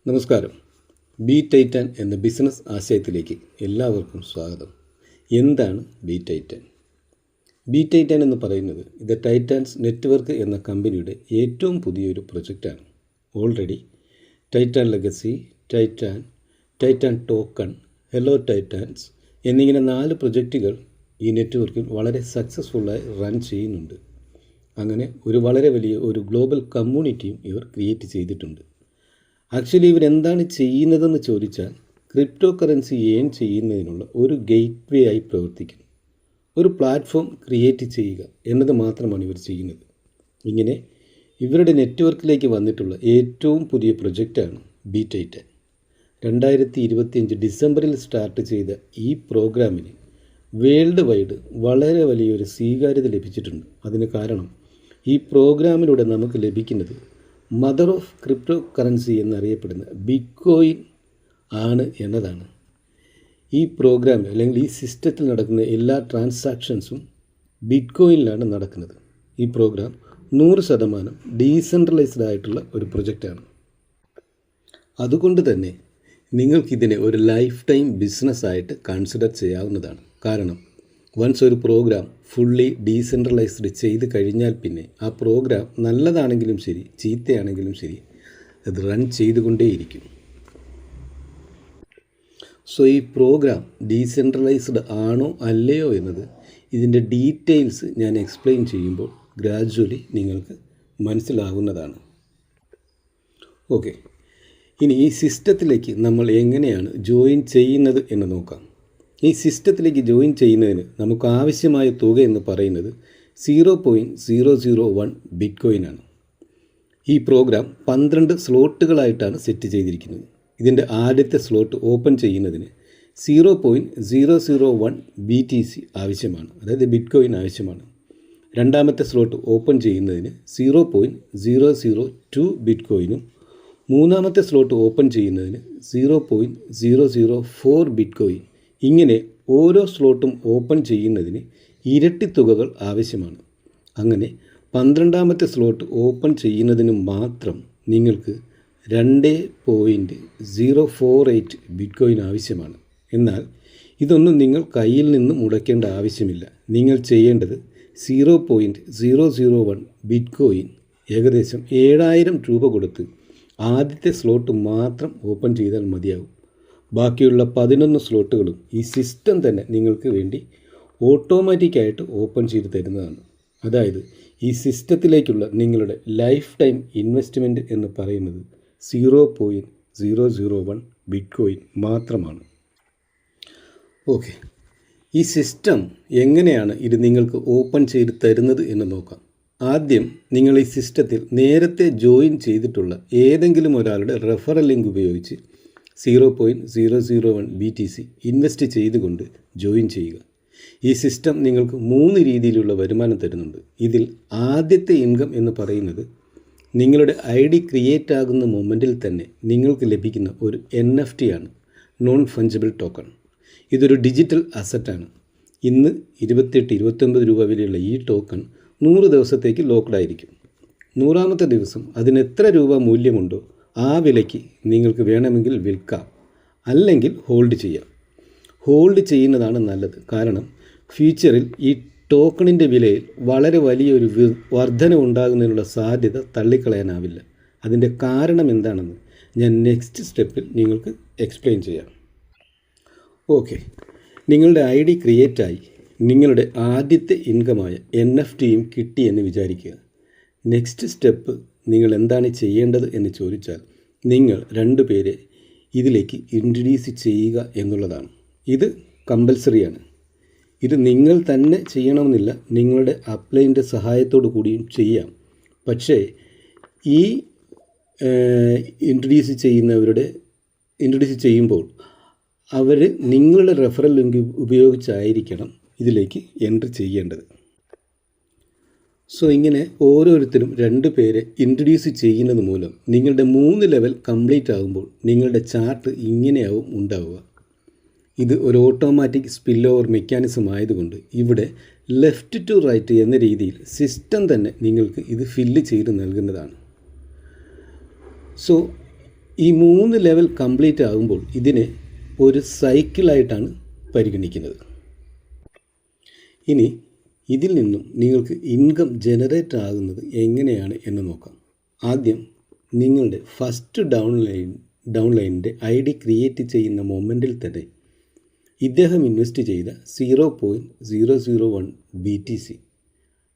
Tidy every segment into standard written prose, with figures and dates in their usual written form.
നമസ്കാരം. B Titan എന്ന business ആശയത്തിലേക്ക് എല്ലാവർക്കും സ്വാഗതം. എന്താണ് ബി ടൈറ്റാൻ? ബി ടൈറ്റാൻ എന്ന് പറയുന്നത് ദ ടൈറ്റാൻസ് നെറ്റ്വർക്ക് എന്ന കമ്പനിയുടെ ഏറ്റവും പുതിയൊരു പ്രൊജക്റ്റാണ്. Already Titan legacy, Titan token, hello Titans എന്നിങ്ങനെ 4 പ്രൊജക്റ്റുകൾ ഈ നെറ്റ്വർക്കിൽ വളരെ സക്സസ്ഫുള്ളായി റൺ ചെയ്യുന്നുണ്ട്. അങ്ങനെ വളരെ വലിയ ഒരു ഗ്ലോബൽ കമ്മ്യൂണിറ്റിയും ഇവർ ക്രിയേറ്റ് ചെയ്തിട്ടുണ്ട്. ആക്ച്വലി ഇവരെന്താണ് ചെയ്യുന്നതെന്ന് ചോദിച്ചാൽ, ക്രിപ്റ്റോ കറൻസി ഏൺ ചെയ്യുന്നതിനുള്ള ഒരു ഗേറ്റ് വേ ആയി പ്രവർത്തിക്കുന്നു. ഒരു പ്ലാറ്റ്ഫോം ക്രിയേറ്റ് ചെയ്യുക എന്നത് മാത്രമാണ് ഇവർ ചെയ്യുന്നത്. ഇങ്ങനെ ഇവരുടെ നെറ്റ്വർക്കിലേക്ക് വന്നിട്ടുള്ള ഏറ്റവും പുതിയ പ്രൊജക്റ്റാണ് ബി ടൈറ്റാൻ. 2025 ഡിസംബറിൽ സ്റ്റാർട്ട് ചെയ്ത ഈ പ്രോഗ്രാമിന് വേൾഡ് വൈഡ് വളരെ വലിയൊരു സ്വീകാര്യത ലഭിച്ചിട്ടുണ്ട്. അതിന് കാരണം ഈ പ്രോഗ്രാമിലൂടെ നമുക്ക് ലഭിക്കുന്നത് മദർ ഓഫ് ക്രിപ്റ്റോ കറൻസി എന്നറിയപ്പെടുന്ന ബിറ്റ്കോയിൻ ആണ് എന്നതാണ്. ഈ പ്രോഗ്രാമിൽ അല്ലെങ്കിൽ ഈ സിസ്റ്റത്തിൽ നടക്കുന്ന എല്ലാ ട്രാൻസാക്ഷൻസും ബിറ്റ്കോയിനിലാണ് നടക്കുന്നത്. ഈ പ്രോഗ്രാം 100% ഡീസെൻട്രലൈസ്ഡ് ആയിട്ടുള്ള ഒരു പ്രൊജക്റ്റാണ്. അതുകൊണ്ട് തന്നെ നിങ്ങൾക്കിതിനെ ഒരു ലൈഫ് ടൈം ബിസിനസ്സായിട്ട് കൺസിഡർ ചെയ്യാവുന്നതാണ്. കാരണം വൺസ് ഒരു പ്രോഗ്രാം ഫുള്ളി ഡീസെൻട്രലൈസ്ഡ് ചെയ്ത് കഴിഞ്ഞാൽ പിന്നെ ആ പ്രോഗ്രാം നല്ലതാണെങ്കിലും ശരി ചീത്തയാണെങ്കിലും ശരി അത് റൺ ചെയ്തുകൊണ്ടേയിരിക്കും. സോ ഈ പ്രോഗ്രാം ഡീസെൻട്രലൈസ്ഡ് ആണോ അല്ലയോ എന്നത് ഇതിൻ്റെ ഡീറ്റെയിൽസ് ഞാൻ എക്സ്പ്ലെയിൻ ചെയ്യുമ്പോൾ ഗ്രാജ്വലി നിങ്ങൾക്ക് മനസ്സിലാകുന്നതാണ്. ഓക്കെ, ഇനി ഈ സിസ്റ്റത്തിലേക്ക് നമ്മൾ എങ്ങനെയാണ് ജോയിൻ ചെയ്യുന്നത് എന്ന് നോക്കാം. ഈ സിസ്റ്റത്തിലേക്ക് ജോയിൻ ചെയ്യുന്നതിന് നമുക്ക് ആവശ്യമായ തുക എന്ന് പറയുന്നത് 0.001 ബിറ്റ്കോയിനാണ്. ഈ പ്രോഗ്രാം 12 സ്ലോട്ടുകളായിട്ടാണ് സെറ്റ് ചെയ്തിരിക്കുന്നത്. ഇതിൻ്റെ ആദ്യത്തെ സ്ലോട്ട് ഓപ്പൺ ചെയ്യുന്നതിന് 0.001 BTC ആവശ്യമാണ്, അതായത് ബിറ്റ്കോയിൻ ആവശ്യമാണ്. രണ്ടാമത്തെ സ്ലോട്ട് ഓപ്പൺ ചെയ്യുന്നതിന് 0.002 ബിറ്റ്കോയിനും മൂന്നാമത്തെ സ്ലോട്ട് ഓപ്പൺ ചെയ്യുന്നതിന് 0.004 ബിറ്റ്കോയിൻ. ഇങ്ങനെ ഓരോ സ്ലോട്ടും ഓപ്പൺ ചെയ്യുന്നതിന് ഇരട്ടി തുകകൾ ആവശ്യമാണ്. അങ്ങനെ 12ാമത്തെ സ്ലോട്ട് ഓപ്പൺ ചെയ്യുന്നതിന് മാത്രം നിങ്ങൾക്ക് 2.048 ബിറ്റ്കോയിൻ ആവശ്യമാണ്. എന്നാൽ ഇതൊന്നും നിങ്ങൾ കയ്യിൽ നിന്ന് മുടക്കേണ്ട ആവശ്യമില്ല. നിങ്ങൾ ചെയ്യേണ്ടത് 0.001 ബിറ്റ്കോയിൻ ഏകദേശം 7000 രൂപ കൊടുത്ത് ആദ്യത്തെ സ്ലോട്ട് മാത്രം ഓപ്പൺ ചെയ്താൽ മതിയാകും. ബാക്കിയുള്ള 11 സ്ലോട്ടുകളും ഈ സിസ്റ്റം തന്നെ നിങ്ങൾക്ക് വേണ്ടി ഓട്ടോമാറ്റിക്കായിട്ട് ഓപ്പൺ ചെയ്ത് തരുന്നതാണ്. അതായത് ഈ സിസ്റ്റത്തിലേക്കുള്ള നിങ്ങളുടെ ലൈഫ് ടൈം ഇൻവെസ്റ്റ്മെൻറ്റ് എന്ന് പറയുന്നത് 0.001 ബിറ്റ്കോയിൻ മാത്രമാണ്. ഓക്കെ, ഈ സിസ്റ്റം എങ്ങനെയാണ് ഇത് നിങ്ങൾക്ക് ഓപ്പൺ ചെയ്ത് തരുന്നത് എന്ന് നോക്കാം. ആദ്യം നിങ്ങൾ ഈ സിസ്റ്റത്തിൽ നേരത്തെ ജോയിൻ ചെയ്തിട്ടുള്ള ഏതെങ്കിലും ഒരാളുടെ റെഫറൽ ലിങ്ക് ഉപയോഗിച്ച് 0.001 BTC ഇൻവെസ്റ്റ് ചെയ്തുകൊണ്ട് ജോയിൻ ചെയ്യുക. ഈ സിസ്റ്റം നിങ്ങൾക്ക് 3 രീതിയിലുള്ള വരുമാനം തരുന്നുണ്ട്. ഇതിൽ ആദ്യത്തെ ഇൻകം എന്ന് പറയുന്നത് നിങ്ങളുടെ ID ക്രിയേറ്റ് ആകുന്ന മൊമെൻറ്റിൽ തന്നെ നിങ്ങൾക്ക് ലഭിക്കുന്ന ഒരു NFT ആണ്, നോൺ ഫഞ്ചിബിൾ ടോക്കൺ. ഇതൊരു ഡിജിറ്റൽ അസറ്റാണ്. ഇന്ന് 28-29 രൂപ വിലയുള്ള ഈ ടോക്കൺ 100 ദിവസത്തേക്ക് ലോക്ക്ഡായിരിക്കും. 100ാമത്തെ ദിവസം അതിന് എത്ര രൂപ മൂല്യമുണ്ടോ ആ വിലയ്ക്ക് നിങ്ങൾക്ക് വേണമെങ്കിൽ വിൽക്കാം, അല്ലെങ്കിൽ ഹോൾഡ് ചെയ്യാം. ഹോൾഡ് ചെയ്യുന്നതാണ് നല്ലത്. കാരണം ഫ്യൂച്ചറിൽ ഈ ടോക്കണിൻ്റെ വിലയിൽ വളരെ വലിയൊരു വർധന ഉണ്ടാകുന്നതിനുള്ള സാധ്യത തള്ളിക്കളയാനാവില്ല. അതിൻ്റെ കാരണം എന്താണെന്ന് ഞാൻ നെക്സ്റ്റ് സ്റ്റെപ്പിൽ നിങ്ങൾക്ക് എക്സ്പ്ലെയിൻ ചെയ്യാം. ഓക്കെ, നിങ്ങളുടെ ID ക്രിയേറ്റായി നിങ്ങളുടെ ആദ്യത്തെ ഇൻകമായ NFTയും കിട്ടിയെന്ന് വിചാരിക്കുക. നെക്സ്റ്റ് സ്റ്റെപ്പ് നിങ്ങൾ എന്താണ് ചെയ്യേണ്ടത് എന്ന് ചോദിച്ചാൽ, നിങ്ങൾ 2 പേരെ ഇതിലേക്ക് ഇൻട്രൊഡ്യൂസ് ചെയ്യുക എന്നുള്ളതാണ്. ഇത് കമ്പൽസറിയാണ്. ഇത് നിങ്ങൾ തന്നെ ചെയ്യണമെന്നില്ല, നിങ്ങളുടെ അപ്ലൈൻ്റെ സഹായത്തോടു കൂടിയും ചെയ്യാം. പക്ഷേ ഈ ഇൻട്രൊഡ്യൂസ് ചെയ്യുമ്പോൾ അവർ നിങ്ങളുടെ റെഫറൽ ലിങ്ക് ഉപയോഗിച്ചായിരിക്കണം ഇതിലേക്ക് എൻട്രി ചെയ്യേണ്ടത്. സോ ഇങ്ങനെ ഓരോരുത്തരും 2 പേരെ ഇൻട്രൊഡ്യൂസ് ചെയ്യുന്നത് മൂലം നിങ്ങളുടെ 3 ലെവൽ കംപ്ലീറ്റ് ആകുമ്പോൾ നിങ്ങളുടെ ചാർട്ട് ഇങ്ങനെയാവും ഉണ്ടാവുക. ഇത് ഒരു ഓട്ടോമാറ്റിക് സ്പിൽ ഓവർ മെക്കാനിസം ആയതുകൊണ്ട് ഇവിടെ ലെഫ്റ്റ് ടു റൈറ്റ് എന്ന രീതിയിൽ സിസ്റ്റം തന്നെ നിങ്ങൾക്ക് ഇത് ഫില്ല് ചെയ്ത് നൽകുന്നതാണ്. സോ ഈ 3 ലെവൽ കംപ്ലീറ്റ് ആകുമ്പോൾ ഇതിനെ ഒരു സൈക്കിളായിട്ടാണ് പരിഗണിക്കുന്നത്. ഇനി ഇതിൽ നിന്നും നിങ്ങൾക്ക് ഇൻകം ജനറേറ്റ് ആകുന്നത് എങ്ങനെയാണ് എന്ന് നോക്കാം. ആദ്യം നിങ്ങളുടെ ഫസ്റ്റ് ഡൗൺലൈനിൻ്റെ ID ക്രിയേറ്റ് ചെയ്യുന്ന മൊമെൻറ്റിൽ തന്നെ ഇദ്ദേഹം ഇൻവെസ്റ്റ് ചെയ്ത 0.001 BTC,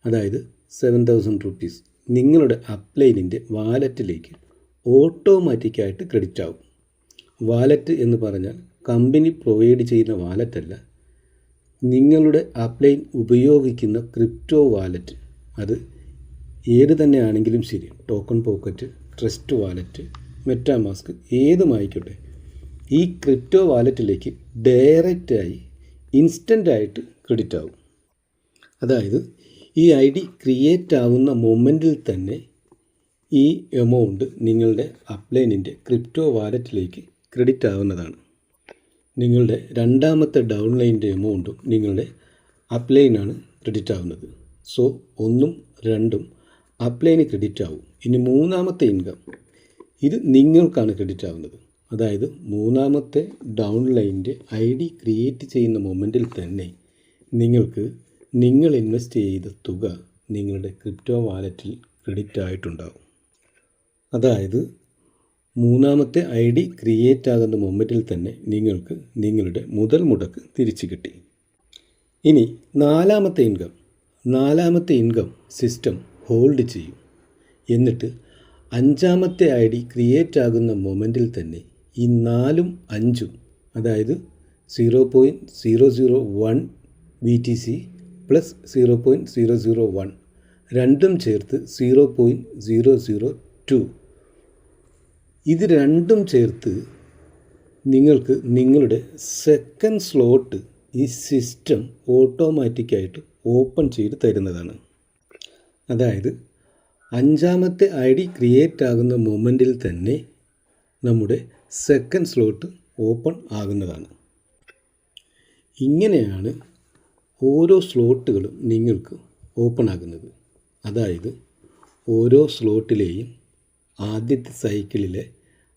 അതായത് 7,000 റുപ്പീസ് നിങ്ങളുടെ അപ്ലൈനിൻ്റെ വാലറ്റിലേക്ക് ഓട്ടോമാറ്റിക്കായിട്ട് ക്രെഡിറ്റ് ആവും. വാലറ്റ് എന്ന് പറഞ്ഞാൽ കമ്പനി പ്രൊവൈഡ് ചെയ്യുന്ന വാലറ്റല്ല, നിങ്ങളുടെ അപ്ലൈൻ ഉപയോഗിക്കുന്ന ക്രിപ്റ്റോ വാലറ്റ്. അത് ഏത് തന്നെ ആണെങ്കിലും ശരി, token pocket, trust wallet, MetaMask ഏതുമായിക്കോട്ടെ, ഈ ക്രിപ്റ്റോ വാലറ്റിലേക്ക് ഡയറക്റ്റായി ഇൻസ്റ്റൻ്റായിട്ട് ക്രെഡിറ്റ് ആവും. അതായത് ഈ ID ക്രിയേറ്റ് ആവുന്ന മൊമെൻറ്റിൽ തന്നെ ഈ എമൗണ്ട് നിങ്ങളുടെ അപ്ലൈനിൻ്റെ ക്രിപ്റ്റോ വാലറ്റിലേക്ക് ക്രെഡിറ്റ് ആവുന്നതാണ്. നിങ്ങളുടെ രണ്ടാമത്തെ ഡൗൺലൈനിൻ്റെ എമൗണ്ടും നിങ്ങളുടെ അപ്ലൈനാണ് ക്രെഡിറ്റ് ആവുന്നത്. സോ 1ഉം 2ഉം അപ്ലൈന് ക്രെഡിറ്റ് ആവും. ഇനി മൂന്നാമത്തെ ഇൻകം, ഇത് നിങ്ങൾക്കാണ് ക്രെഡിറ്റ് ആവുന്നത്. അതായത് മൂന്നാമത്തെ ഡൗൺലൈനിൻ്റെ ID ക്രിയേറ്റ് ചെയ്യുന്ന മൊമെൻറ്റിൽ തന്നെ നിങ്ങൾ ഇൻവെസ്റ്റ് ചെയ്ത തുക നിങ്ങളുടെ ക്രിപ്റ്റോ വാലറ്റിൽ ക്രെഡിറ്റ് ആയിട്ടുണ്ടാവും. അതായത് മൂന്നാമത്തെ ID ക്രിയേറ്റ് ആകുന്ന മൊമെൻറ്റിൽ തന്നെ നിങ്ങൾക്ക് നിങ്ങളുടെ മുതൽ മുടക്ക് തിരിച്ചു കിട്ടി. ഇനി നാലാമത്തെ ഇൻകം സിസ്റ്റം ഹോൾഡ് ചെയ്യും. എന്നിട്ട് അഞ്ചാമത്തെ ID ക്രിയേറ്റ് ആകുന്ന മൊമെൻറ്റിൽ തന്നെ ഈ 4ഉം 5ഉം, അതായത് 0.001 BTC പ്ലസ് 0.001 രണ്ടും ചേർത്ത് 0.002, ഇത് രണ്ടും ചേർത്ത് നിങ്ങൾക്ക് നിങ്ങളുടെ സെക്കൻഡ് സ്ലോട്ട് ഈ സിസ്റ്റം ഓട്ടോമാറ്റിക്കായിട്ട് ഓപ്പൺ ചെയ്ത് തരുന്നതാണ്. അതായത് അഞ്ചാമത്തെ ID ക്രിയേറ്റ് ആകുന്ന മൊമെൻറ്റിൽ തന്നെ നമ്മുടെ സെക്കൻഡ് സ്ലോട്ട് ഓപ്പൺ ആകുന്നതാണ്. ഇങ്ങനെയാണ് ഓരോ സ്ലോട്ടുകളും നിങ്ങൾക്ക് ഓപ്പൺ ആകുന്നത്. അതായത് ഓരോ സ്ലോട്ടിലെയും ആദ്യത്തെ സൈക്കിളിലെ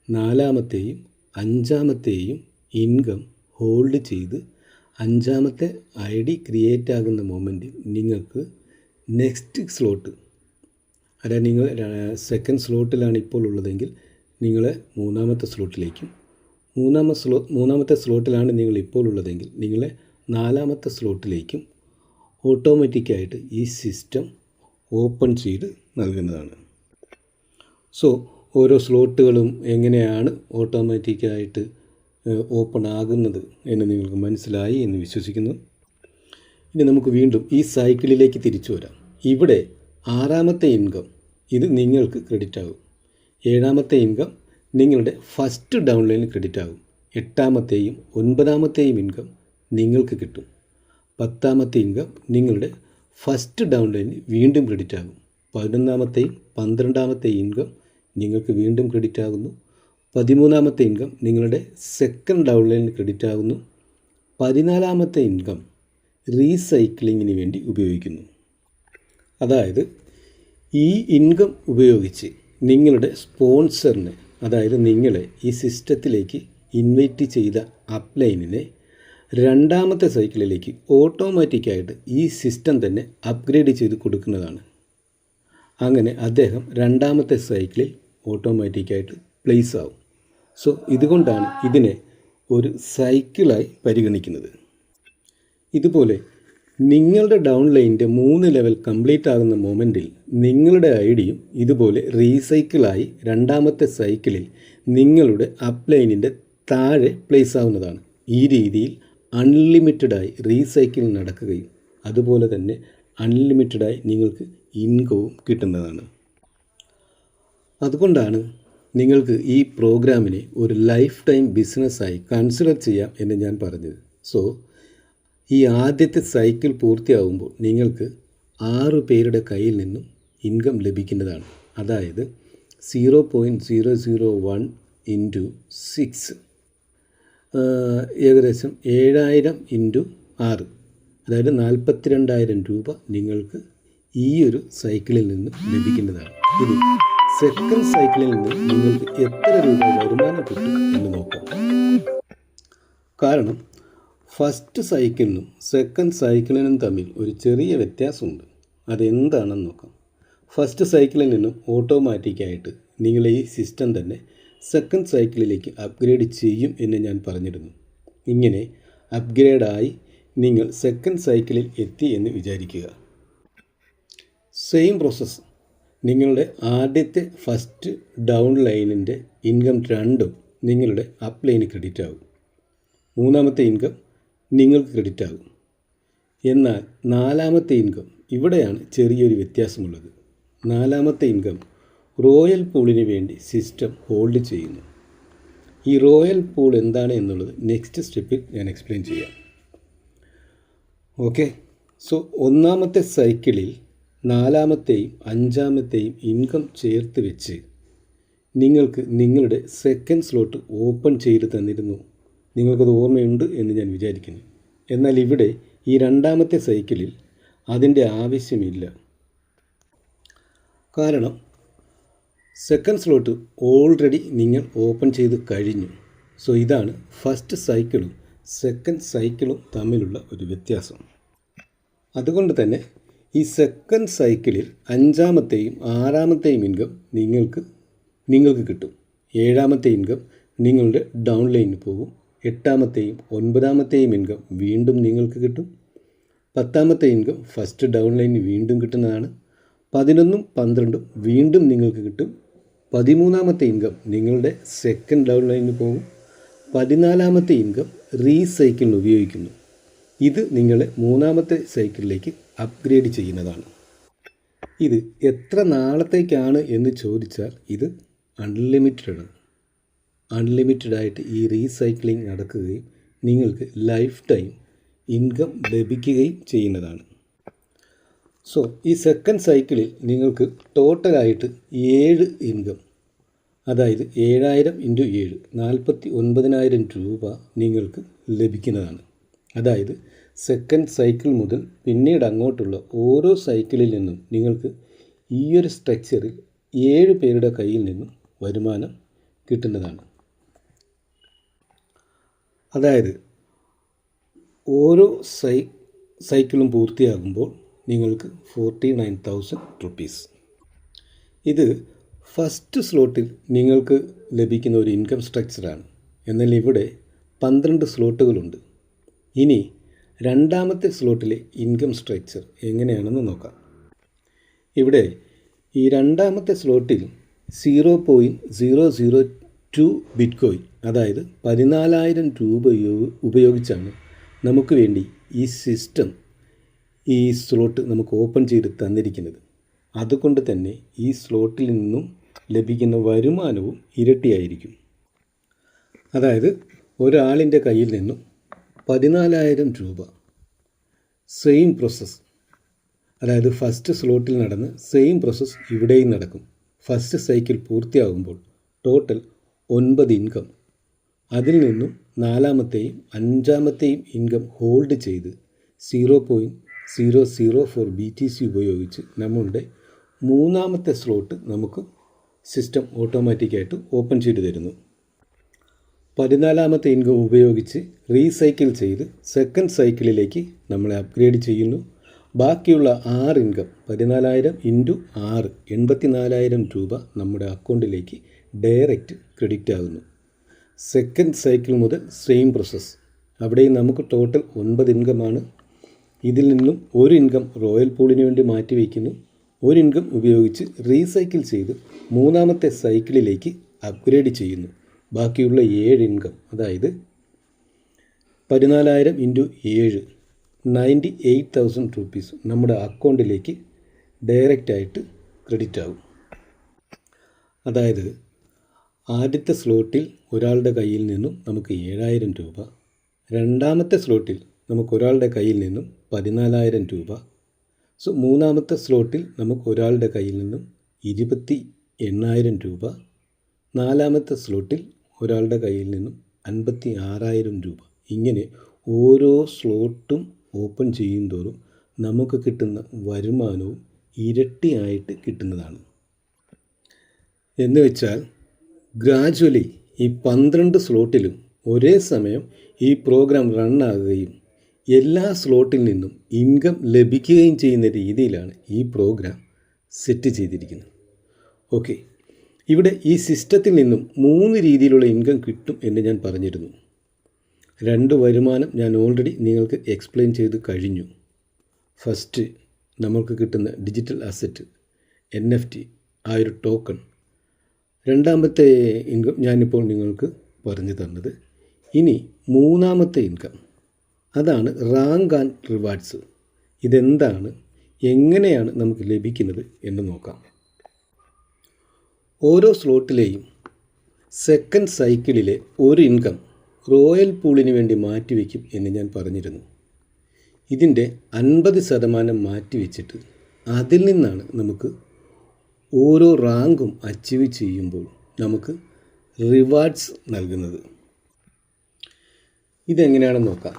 നാലാമത്തെയും അഞ്ചാമത്തെയും ഇൻകം ഹോൾഡ് ചെയ്ത് അഞ്ചാമത്തെ ID ക്രിയേറ്റ് ആകുന്ന മൊമെൻറ്റ് നിങ്ങൾക്ക് നെക്സ്റ്റ് സ്ലോട്ട്, അതായത് നിങ്ങൾ സെക്കൻഡ് സ്ലോട്ടിലാണ് ഇപ്പോൾ ഉള്ളതെങ്കിൽ നിങ്ങൾ മൂന്നാമത്തെ സ്ലോട്ടിലേക്കും, മൂന്നാമത്തെ സ്ലോട്ടിലാണ് നിങ്ങൾ ഇപ്പോൾ ഉള്ളതെങ്കിൽ നിങ്ങളെ നാലാമത്തെ സ്ലോട്ടിലേക്കും ഓട്ടോമാറ്റിക്കായിട്ട് ഈ സിസ്റ്റം ഓപ്പൺ ചെയ്ത് നൽകുന്നതാണ്. സോ ഓരോ സ്ലോട്ടുകളും എങ്ങനെയാണ് ഓട്ടോമാറ്റിക്കായിട്ട് ഓപ്പൺ ആകുന്നത് എന്ന് നിങ്ങൾക്ക് മനസ്സിലായി എന്ന് വിശ്വസിക്കുന്നു. ഇനി നമുക്ക് വീണ്ടും ഈ സൈക്കിളിലേക്ക് തിരിച്ചു വരാം. ഇവിടെ ആറാമത്തെ ഇൻകം, ഇത് നിങ്ങൾക്ക് ക്രെഡിറ്റ് ആകും. ഏഴാമത്തെ ഇൻകം നിങ്ങളുടെ ഫസ്റ്റ് ഡൗൺലൈനിൽ ക്രെഡിറ്റ് ആകും. എട്ടാമത്തെയും ഒൻപതാമത്തെയും ഇൻകം നിങ്ങൾക്ക് കിട്ടും. പത്താമത്തെ ഇൻകം നിങ്ങളുടെ ഫസ്റ്റ് ഡൗൺലൈനിൽ വീണ്ടും ക്രെഡിറ്റ് ആകും. 11ാമത്തെയും 12ാമത്തെയും ഇൻകം നിങ്ങൾക്ക് വീണ്ടും ക്രെഡിറ്റ് ആകുന്നു. 13ാമത്തെ ഇൻകം നിങ്ങളുടെ സെക്കൻഡ് ഡൗൺലൈനിൽ ക്രെഡിറ്റ് ആകുന്നു. 14ാമത്തെ ഇൻകം റീസൈക്ലിങ്ങിന് വേണ്ടി ഉപയോഗിക്കുന്നു. അതായത് ഈ ഇൻകം ഉപയോഗിച്ച് നിങ്ങളുടെ സ്പോൺസറിനെ, അതായത് നിങ്ങളെ ഈ സിസ്റ്റത്തിലേക്ക് ഇൻവൈറ്റ് ചെയ്ത അപ്ലൈനിനെ രണ്ടാമത്തെ സൈക്കിളിലേക്ക് ഓട്ടോമാറ്റിക്കായിട്ട് ഈ സിസ്റ്റം തന്നെ അപ്ഗ്രേഡ് ചെയ്ത് കൊടുക്കുന്നതാണ്. അങ്ങനെ അദ്ദേഹം രണ്ടാമത്തെ സൈക്കിളിൽ ഓട്ടോമാറ്റിക്കായിട്ട് പ്ലേസ് ആവും. സോ ഇതുകൊണ്ടാണ് ഇതിനെ ഒരു സൈക്കിളായി പരിഗണിക്കുന്നത്. ഇതുപോലെ നിങ്ങളുടെ ഡൗൺലൈനിൻ്റെ 3 ലെവൽ കംപ്ലീറ്റ് ആകുന്ന മൊമെൻറ്റിൽ നിങ്ങളുടെ ഐഡിയും ഇതുപോലെ റീസൈക്കിളായി രണ്ടാമത്തെ സൈക്കിളിൽ നിങ്ങളുടെ അപ്ലൈനിൻ്റെ താഴെ പ്ലേസ് ആവുന്നതാണ്. ഈ രീതിയിൽ അൺലിമിറ്റഡായി റീസൈക്കിൾ നടക്കുകയും അതുപോലെ തന്നെ അൺലിമിറ്റഡായി നിങ്ങൾക്ക് ഇൻകവും കിട്ടുന്നതാണ്. അതുകൊണ്ടാണ് നിങ്ങൾക്ക് ഈ പ്രോഗ്രാമിനെ ഒരു ലൈഫ് ടൈം ബിസിനസ്സായി കൺസിഡർ ചെയ്യാം എന്ന് ഞാൻ പറഞ്ഞത്. സോ ഈ ആദ്യത്തെ സൈക്കിൾ പൂർത്തിയാകുമ്പോൾ നിങ്ങൾക്ക് 6 പേരുടെ കയ്യിൽ നിന്നും ഇൻകം ലഭിക്കുന്നതാണ്. അതായത് 0.001 × 6 ഏകദേശം 7000 × 6, അതായത് 42,000 രൂപ നിങ്ങൾക്ക് ഈ ഒരു സൈക്കിളിൽ നിന്ന് ലഭിക്കുന്നതാണ്. ഇത് സെക്കൻഡ് സൈക്കിളിൽ നിന്ന് നിങ്ങൾക്ക് എത്ര രൂപ വരുമാനം കിട്ടും എന്ന് നോക്കാം. കാരണം ഫസ്റ്റ് സൈക്കിളിനും സെക്കൻഡ് സൈക്കിളിനും തമ്മിൽ ഒരു ചെറിയ വ്യത്യാസമുണ്ട്. അതെന്താണെന്ന് നോക്കാം. ഫസ്റ്റ് സൈക്കിളിൽ നിന്നും ഓട്ടോമാറ്റിക്കായിട്ട് നിങ്ങൾ ഈ സിസ്റ്റം തന്നെ സെക്കൻഡ് സൈക്കിളിലേക്ക് അപ്ഗ്രേഡ് ചെയ്യും എന്ന് ഞാൻ പറഞ്ഞിരുന്നു. ഇങ്ങനെ അപ്ഗ്രേഡായി നിങ്ങൾ സെക്കൻഡ് സൈക്കിളിൽ എത്തി എന്ന് വിചാരിക്കുക. Same process. നിങ്ങളുടെ ആദ്യത്തെ ഫസ്റ്റ് ഡൗൺ ലൈനിൻ്റെ ഇൻകം രണ്ടും നിങ്ങളുടെ അപ്പ് ലൈന് ക്രെഡിറ്റ് ആകും. മൂന്നാമത്തെ ഇൻകം നിങ്ങൾക്ക് ക്രെഡിറ്റ് ആകും. എന്നാൽ നാലാമത്തെ ഇൻകം, ഇവിടെയാണ് ചെറിയൊരു വ്യത്യാസമുള്ളത്. നാലാമത്തെ ഇൻകം റോയൽ പൂളിന് വേണ്ടി സിസ്റ്റം ഹോൾഡ് ചെയ്യുന്നു. ഈ റോയൽ പൂൾ എന്താണ് എന്നുള്ളത് നെക്സ്റ്റ് സ്റ്റെപ്പിൽ ഞാൻ എക്സ്പ്ലെയിൻ ചെയ്യാം. ഓക്കെ, സോ ഒന്നാമത്തെ സൈക്കിളിൽ നാലാമത്തെയും അഞ്ചാമത്തെയും ഇൻകം ചേർത്ത് വെച്ച് നിങ്ങൾക്ക് നിങ്ങളുടെ സെക്കൻഡ് സ്ലോട്ട് ഓപ്പൺ ചെയ്ത് തന്നിരുന്നു. നിങ്ങൾക്കത് ഓർമ്മയുണ്ട് എന്ന് ഞാൻ വിചാരിക്കുന്നു. എന്നാൽ ഇവിടെ ഈ രണ്ടാമത്തെ സൈക്കിളിൽ അതിൻ്റെ ആവശ്യമില്ല. കാരണം സെക്കൻഡ് സ്ലോട്ട് ഓൾറെഡി നിങ്ങൾ ഓപ്പൺ ചെയ്ത് കഴിഞ്ഞു. സോ ഇതാണ് ഫസ്റ്റ് സൈക്കിളും സെക്കൻഡ് സൈക്കിളും തമ്മിലുള്ള ഒരു വ്യത്യാസം. അതുകൊണ്ട് തന്നെ ഈ സെക്കൻഡ് സൈക്കിളിൽ അഞ്ചാമത്തെയും ആറാമത്തെയും ഇൻകം നിങ്ങൾക്ക് കിട്ടും. ഏഴാമത്തെ ഇൻകം നിങ്ങളുടെ ഡൗൺ ലൈനിൽ പോകും. എട്ടാമത്തെയും ഒൻപതാമത്തെയും ഇൻകം വീണ്ടും നിങ്ങൾക്ക് കിട്ടും. പത്താമത്തെ ഇൻകം ഫസ്റ്റ് ഡൗൺ ലൈനിൽ വീണ്ടും കിട്ടുന്നതാണ്. 11ഉം 12ഉം വീണ്ടും നിങ്ങൾക്ക് കിട്ടും. 13ാമത്തെ ഇൻകം നിങ്ങളുടെ സെക്കൻഡ് ഡൗൺ ലൈനിൽ പോകും. 14ാമത്തെ ഇൻകം റീസൈക്കിളിന് ഉപയോഗിക്കുന്നു. ഇത് നിങ്ങളെ മൂന്നാമത്തെ സൈക്കിളിലേക്ക് അപ്ഗ്രേഡ് ചെയ്യുന്നതാണ്. ഇത് എത്ര നാളത്തേക്കാണ് എന്ന് ചോദിച്ചാൽ ഇത് അൺലിമിറ്റഡാണ്. അൺലിമിറ്റഡായിട്ട് ഈ റീസൈക്ലിംഗ് നടക്കുകയും നിങ്ങൾക്ക് ലൈഫ് ടൈം ഇൻകം ലഭിക്കുകയും ചെയ്യുന്നതാണ്. സോ ഈ സെക്കൻഡ് സൈക്കിളിൽ നിങ്ങൾക്ക് ടോട്ടലായിട്ട് 7 ഇൻകം, അതായത് 7000 × 7 49,000 രൂപ നിങ്ങൾക്ക് ലഭിക്കുന്നതാണ്. അതായത് സെക്കൻഡ് സൈക്കിൾ മുതൽ പിന്നീട് അങ്ങോട്ടുള്ള ഓരോ സൈക്കിളിൽ നിന്നും നിങ്ങൾക്ക് ഈ ഒരു സ്ട്രക്ചറിൽ 7 പേരുടെ കയ്യിൽ നിന്നും വരുമാനം കിട്ടുന്നതാണ്. അതായത് ഓരോ സൈക്കിളും പൂർത്തിയാകുമ്പോൾ നിങ്ങൾക്ക് 49,000 റുപ്പീസ്. ഇത് ഫസ്റ്റ് സ്ലോട്ടിൽ നിങ്ങൾക്ക് ലഭിക്കുന്ന ഒരു ഇൻകം സ്ട്രക്ചറാണ്. എന്നാൽ ഇവിടെ 12 സ്ലോട്ടുകളുണ്ട്. ഇനി രണ്ടാമത്തെ സ്ലോട്ടിലെ ഇൻകം സ്ട്രക്ചർ എങ്ങനെയാണെന്ന് നോക്കാം. ഇവിടെ ഈ രണ്ടാമത്തെ സ്ലോട്ടിൽ 0.002 ബിറ്റ്കോയിൻ, അതായത് 14,000 രൂപ ഉപയോഗിച്ചാണ് നമുക്ക് വേണ്ടി ഈ സിസ്റ്റം ഈ സ്ലോട്ട് നമുക്ക് ഓപ്പൺ ചെയ്ത് തന്നിരിക്കുന്നത്. അതുകൊണ്ട് തന്നെ ഈ സ്ലോട്ടിൽ നിന്നും ലഭിക്കുന്ന വരുമാനവും ഇരട്ടിയായിരിക്കും. അതായത് ഒരാളിൻ്റെ കയ്യിൽ നിന്നും 14,000 രൂപ സെയിം പ്രോസസ്സ്, അതായത് ഫസ്റ്റ് സ്ലോട്ടിൽ നടന്ന് സെയിം പ്രോസസ്സ് ഇവിടെയും നടക്കും. ഫസ്റ്റ് സൈക്കിൾ പൂർത്തിയാകുമ്പോൾ ടോട്ടൽ 9 ഇൻകം. അതിൽ നിന്നും നാലാമത്തെയും അഞ്ചാമത്തെയും ഇൻകം ഹോൾഡ് ചെയ്ത് 0.004 BTC ഉപയോഗിച്ച് നമ്മളുടെ മൂന്നാമത്തെ സ്ലോട്ട് നമുക്ക് സിസ്റ്റം ഓട്ടോമാറ്റിക്കായിട്ട് ഓപ്പൺ ചെയ്ത് തരുന്നു. 14ാമത്തെ ഇൻകം ഉപയോഗിച്ച് റീസൈക്കിൾ ചെയ്ത് സെക്കൻഡ് സൈക്കിളിലേക്ക് നമ്മളെ അപ്ഗ്രേഡ് ചെയ്യുന്നു. ബാക്കിയുള്ള 6 ഇൻകം 14,000 × 6 84,000 രൂപ നമ്മുടെ അക്കൗണ്ടിലേക്ക് ഡയറക്റ്റ് ക്രെഡിറ്റ് ആകുന്നു. സെക്കൻഡ് സൈക്കിൾ മുതൽ സെയിം പ്രോസസ്സ്. അവിടെയും നമുക്ക് ടോട്ടൽ 9 ഇൻകമാണ്. ഇതിൽ നിന്നും ഒരു ഇൻകം റോയൽ പൂളിന് വേണ്ടി മാറ്റി വയ്ക്കുന്നു. ഒരു ഇൻകം ഉപയോഗിച്ച് റീസൈക്കിൾ ചെയ്ത് മൂന്നാമത്തെ സൈക്കിളിലേക്ക് അപ്ഗ്രേഡ് ചെയ്യുന്നു. ബാക്കിയുള്ള 7 ഇൻകം, അതായത് 14,000 × 7 98,000 റുപ്പീസ് നമ്മുടെ അക്കൗണ്ടിലേക്ക് ഡയറക്റ്റായിട്ട് ക്രെഡിറ്റ് ആകും. അതായത് ആദ്യത്തെ സ്ലോട്ടിൽ ഒരാളുടെ കയ്യിൽ നിന്നും നമുക്ക് 7,000 രൂപ, രണ്ടാമത്തെ സ്ലോട്ടിൽ നമുക്ക് ഒരാളുടെ കയ്യിൽ നിന്നും 14,000 രൂപ. സോ മൂന്നാമത്തെ സ്ലോട്ടിൽ നമുക്ക് ഒരാളുടെ കയ്യിൽ നിന്നും 28,000 രൂപ, നാലാമത്തെ സ്ലോട്ടിൽ ഒരാളുടെ കയ്യിൽ നിന്നും 56,000 രൂപ. ഇങ്ങനെ ഓരോ സ്ലോട്ടും ഓപ്പൺ ചെയ്യും തോറും നമുക്ക് കിട്ടുന്ന വരുമാനവും ഇരട്ടിയായിട്ട് കിട്ടുന്നതാണ്. എന്ന് വെച്ചാൽ ഗ്രാജ്വലി ഈ 12 സ്ലോട്ടിലും ഒരേ സമയം ഈ പ്രോഗ്രാം റണ്ണാകുകയും എല്ലാ സ്ലോട്ടിൽ നിന്നും ഇൻകം ലഭിക്കുകയും ചെയ്യുന്ന രീതിയിലാണ് ഈ പ്രോഗ്രാം സെറ്റ് ചെയ്തിരിക്കുന്നത്. ഓക്കെ, ഇവിടെ ഈ സിസ്റ്റത്തിൽ നിന്നും 3 രീതിയിലുള്ള ഇൻകം കിട്ടും എന്ന് ഞാൻ പറഞ്ഞിരുന്നു. 2 വരുമാനം ഞാൻ ഓൾറെഡി നിങ്ങൾക്ക് എക്സ്പ്ലെയിൻ ചെയ്ത് കഴിഞ്ഞു. ഫസ്റ്റ് നമ്മൾക്ക് കിട്ടുന്ന ഡിജിറ്റൽ അസറ്റ് NFT, ആ ഒരു ടോക്കൺ. രണ്ടാമത്തെ ഇൻകം ഞാനിപ്പോൾ നിങ്ങൾക്ക് പറഞ്ഞു തന്നത്. ഇനി മൂന്നാമത്തെ ഇൻകം, അതാണ് റാങ്ക് ആൻഡ് റിവാർഡ്സ്. ഇതെന്താണ്, എങ്ങനെയാണ് നമുക്ക് ലഭിക്കുന്നത് എന്ന് നോക്കാം. ഓരോ സ്ലോട്ടിലെയും സെക്കൻഡ് സൈക്കിളിലെ ഒരു ഇൻകം റോയൽ പൂളിന് വേണ്ടി മാറ്റിവെക്കും എന്ന് ഞാൻ പറഞ്ഞിരുന്നു. ഇതിൻ്റെ 50% മാറ്റിവെച്ചിട്ട് അതിൽ നിന്നാണ് നമുക്ക് ഓരോ റാങ്കും അച്ചീവ് ചെയ്യുമ്പോൾ നമുക്ക് റിവാർഡ്സ് നൽകുന്നത്. ഇതെങ്ങനെയാണെന്ന് നോക്കാം.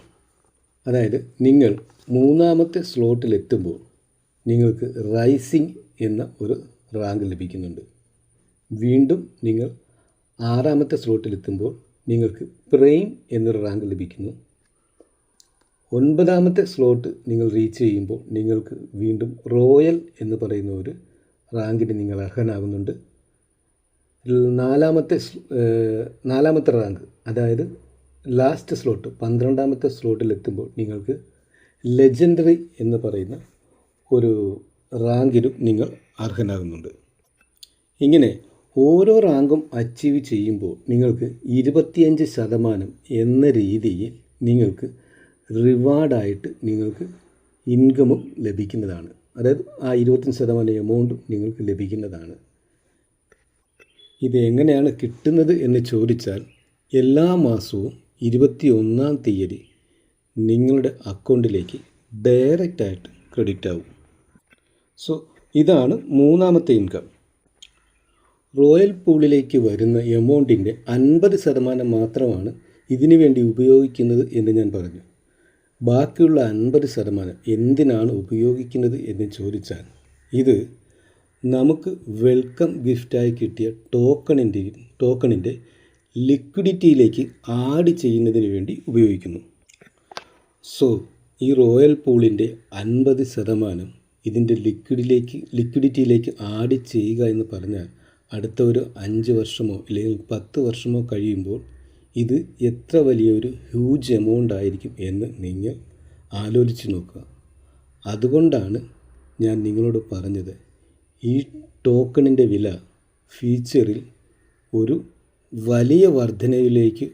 അതായത് നിങ്ങൾ മൂന്നാമത്തെ സ്ലോട്ടിലെത്തുമ്പോൾ നിങ്ങൾക്ക് റൈസിംഗ് എന്ന ഒരു റാങ്ക് ലഭിക്കുന്നുണ്ട്. വീണ്ടും നിങ്ങൾ 6ാമത്തെ സ്ലോട്ടിലെത്തുമ്പോൾ നിങ്ങൾക്ക് പ്രൈം എന്നൊരു റാങ്ക് ലഭിക്കുന്നു. 9ാമത്തെ സ്ലോട്ട് നിങ്ങൾ റീച്ച് ചെയ്യുമ്പോൾ നിങ്ങൾക്ക് വീണ്ടും റോയൽ എന്ന് പറയുന്ന ഒരു റാങ്കിന് നിങ്ങൾ അർഹനാകുന്നുണ്ട്. 4ാമത്തെ റാങ്ക്, അതായത് ലാസ്റ്റ് സ്ലോട്ട് 12ാമത്തെ സ്ലോട്ടിലെത്തുമ്പോൾ നിങ്ങൾക്ക് ലെജൻഡറി എന്ന് പറയുന്ന ഒരു റാങ്കിനും നിങ്ങൾ അർഹനാകുന്നുണ്ട്. ഇങ്ങനെ ഓരോ റാങ്കും അച്ചീവ് ചെയ്യുമ്പോൾ നിങ്ങൾക്ക് 25% എന്ന രീതിയിൽ നിങ്ങൾക്ക് റിവാർഡായിട്ട് നിങ്ങൾക്ക് ഇൻകമും ലഭിക്കുന്നതാണ്. അതായത് ആ 25% എമൗണ്ടും നിങ്ങൾക്ക് ലഭിക്കുന്നതാണ്. ഇത് എങ്ങനെയാണ് കിട്ടുന്നത് എന്ന് ചോദിച്ചാൽ, എല്ലാ മാസവും 21ാം തീയതി നിങ്ങളുടെ അക്കൗണ്ടിലേക്ക് ഡയറക്റ്റായിട്ട് ക്രെഡിറ്റ് ആവും. സോ ഇതാണ് മൂന്നാമത്തെ ഇൻകം. റോയൽ പൂളിലേക്ക് വരുന്ന എമൗണ്ടിൻ്റെ 50% മാത്രമാണ് ഇതിനു വേണ്ടി ഉപയോഗിക്കുന്നത് എന്ന് ഞാൻ പറഞ്ഞു. ബാക്കിയുള്ള 50% എന്തിനാണ് ഉപയോഗിക്കുന്നത് എന്ന് ചോദിച്ചാൽ, ഇത് നമുക്ക് വെൽക്കം ഗിഫ്റ്റായി കിട്ടിയ ടോക്കണിൻ്റെ ലിക്വിഡിറ്റിയിലേക്ക് ആഡ് ചെയ്യുന്നതിന് വേണ്ടി ഉപയോഗിക്കുന്നു. സോ ഈ റോയൽ പൂളിൻ്റെ 50% ഇതിൻ്റെ ലിക്വിഡിറ്റിയിലേക്ക് ആഡ് ചെയ്യുക എന്ന് പറഞ്ഞാൽ, അടുത്ത ഒരു 5 വർഷമോ അല്ലെങ്കിൽ 10 വർഷമോ കഴിയുമ്പോൾ ഇത് എത്ര വലിയൊരു ഹ്യൂജ് എമൗണ്ട് ആയിരിക്കും എന്ന് നിങ്ങൾ ആലോചിച്ച് നോക്കുക. അതുകൊണ്ടാണ് ഞാൻ നിങ്ങളോട് പറഞ്ഞത്, ഈ ടോക്കണിൻ്റെ വില ഫ്യൂച്ചറിൽ ഒരു വലിയ വർധനയിലേക്ക്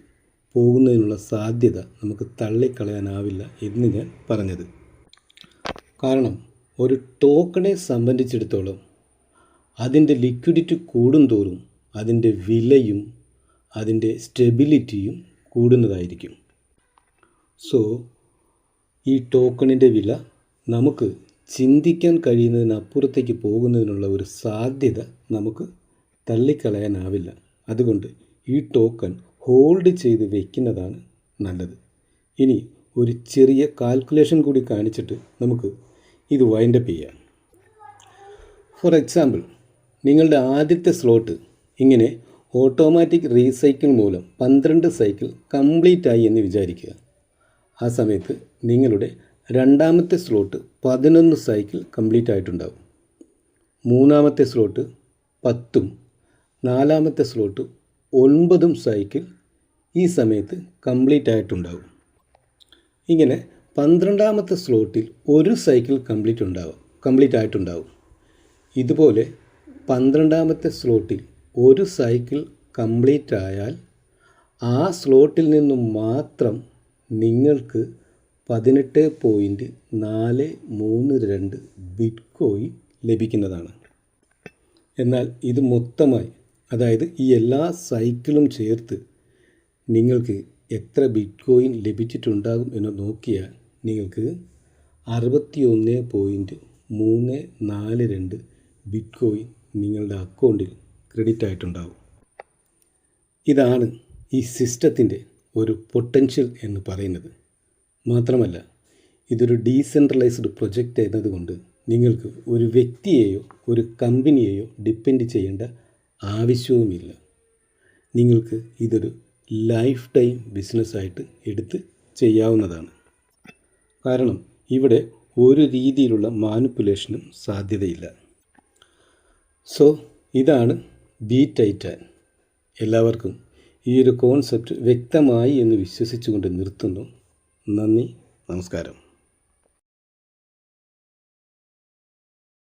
പോകുന്നതിനുള്ള സാധ്യത നമുക്ക് തള്ളിക്കളയാനാവില്ല എന്ന് ഞാൻ പറഞ്ഞത്. കാരണം ഒരു ടോക്കണെ സംബന്ധിച്ചിടത്തോളം അതിൻ്റെ ലിക്വിഡിറ്റി കൂടുന്തോറും അതിൻ്റെ വിലയും അതിൻ്റെ സ്റ്റെബിലിറ്റിയും കൂടുന്നതായിരിക്കും. സോ ഈ ടോക്കണിൻ്റെ വില നമുക്ക് ചിന്തിക്കാൻ കഴിയുന്നതിനപ്പുറത്തേക്ക് പോകുന്നതിനുള്ള ഒരു സാധ്യത നമുക്ക് തള്ളിക്കളയാനാവില്ല. അതുകൊണ്ട് ഈ ടോക്കൺ ഹോൾഡ് ചെയ്ത് വയ്ക്കുന്നതാണ് നല്ലത്. ഇനി ഒരു ചെറിയ കാൽക്കുലേഷൻ കൂടി കാണിച്ചിട്ട് നമുക്ക് ഇത് വൈൻഡപ്പ് ചെയ്യാം. ഫോർ എക്സാമ്പിൾ, നിങ്ങളുടെ ആദ്യത്തെ സ്ലോട്ട് ഇങ്ങനെ ഓട്ടോമാറ്റിക് റീസൈക്കിൾ മൂലം 12 സൈക്കിൾ കംപ്ലീറ്റ് ആയി എന്ന് വിചാരിക്കുക. ആ സമയത്ത് നിങ്ങളുടെ രണ്ടാമത്തെ സ്ലോട്ട് 11 സൈക്കിൾ കംപ്ലീറ്റ് ആയിട്ടുണ്ടാവും. മൂന്നാമത്തെ സ്ലോട്ട് 10ഉം 4ാമത്തെ സ്ലോട്ട് 9 സൈക്കിൾ ഈ സമയത്ത് കംപ്ലീറ്റ് ആയിട്ടുണ്ടാവും. ഇങ്ങനെ 12ാമത്തെ സ്ലോട്ടിൽ ഒരു സൈക്കിൾ കംപ്ലീറ്റ് ആയിട്ടുണ്ടാവും. ഇതുപോലെ 12ാമത്തെ സ്ലോട്ടിൽ ഒരു സൈക്കിൾ കംപ്ലീറ്റ് ആയാൽ ആ സ്ലോട്ടിൽ നിന്നും മാത്രം നിങ്ങൾക്ക് 18.432 ബിറ്റ്കോയിൻ ലഭിക്കുന്നതാണ്. എന്നാൽ ഇത് മൊത്തമായി, അതായത് ഈ എല്ലാ സൈക്കിളും ചേർത്ത് നിങ്ങൾക്ക് എത്ര ബിറ്റ്കോയിൻ ലഭിച്ചിട്ടുണ്ടാകും എന്ന് നോക്കിയാൽ നിങ്ങൾക്ക് 61.342 ബിറ്റ്കോയിൻ നിങ്ങളുടെ അക്കൗണ്ടിൽ ക്രെഡിറ്റ് ആയിട്ടുണ്ടാവും. ഇതാണ് ഈ സിസ്റ്റത്തിൻ്റെ ഒരു പൊട്ടൻഷ്യൽ എന്ന് പറയുന്നത്. മാത്രമല്ല, ഇതൊരു ഡീസെൻട്രലൈസ്ഡ് പ്രൊജക്റ്റ് എന്നതുകൊണ്ട് നിങ്ങൾക്ക് ഒരു വ്യക്തിയെയോ ഒരു കമ്പനിയെയോ ഡിപ്പെൻഡ് ചെയ്യേണ്ട ആവശ്യവുമില്ല. നിങ്ങൾക്ക് ഇതൊരു ലൈഫ് ടൈം ബിസിനസ്സായിട്ട് എടുത്ത് ചെയ്യാവുന്നതാണ്. കാരണം ഇവിടെ ഒരു രീതിയിലുള്ള മാനിപ്പുലേഷനും സാധ്യതയില്ല. സോ ഇതാണ് ബി ടൈറ്റാൻ. എല്ലാവർക്കും ഈ ഒരു കോൺസെപ്റ്റ് വ്യക്തമായി എന്ന് വിശ്വസിച്ചുകൊണ്ട് നിർത്തുന്നു. നന്ദി, നമസ്കാരം.